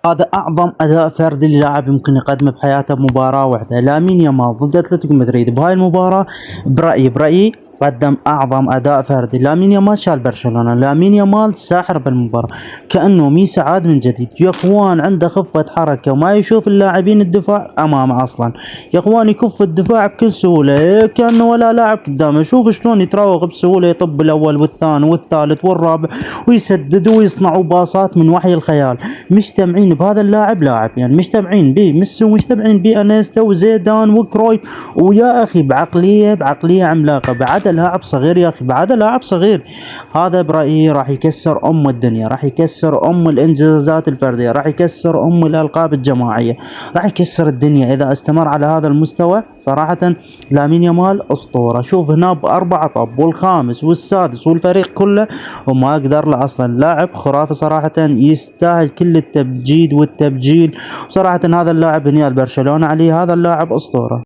هذا أعظم أداء فردي للاعب يمكن يقدمه بحياته بمباراة واحدة. لامين يامال ضد أتلتيكو مدريد بهاي المباراة برأيي قدم أعظم أداء فردي. لامين يامال شال برشلونة، لامين يامال ساحر بالمباراة، كأنه ميسي عاد من جديد. يا اخوان عنده خفة حركة وما يشوف اللاعبين الدفاع أمامه أصلا. يا اخوان يكف الدفاع بكل سهولة كأنه ولا لاعب قدامه. شوف شلون يتراوغ بسهولة، يطب الأول والثاني والثالث والرابع ويسدد ويصنعوا باصات من وحي الخيال. مجتمعين بهذا اللاعب لاعب، يعني مجتمعين به ميسي ومجتمعين به انيستا وزيدان وكرويف. ويا اخي بعقليه عملاقه، بعد لاعب صغير يا اخي، بعد لاعب صغير. هذا برايي راح يكسر الدنيا، راح يكسر الانجازات الفرديه، راح يكسر الالقاب الجماعيه، راح يكسر الدنيا اذا استمر على هذا المستوى. صراحه لامين يامال اسطوره. شوف هنا باربعه طب والخامس والسادس والفريق كله وما اقدر له اصلا. لاعب خرافي صراحه، يستاهل كل التبجيد والتبجيل. صراحه هذا اللاعب هنيئا برشلونه عليه، هذا اللاعب اسطوره.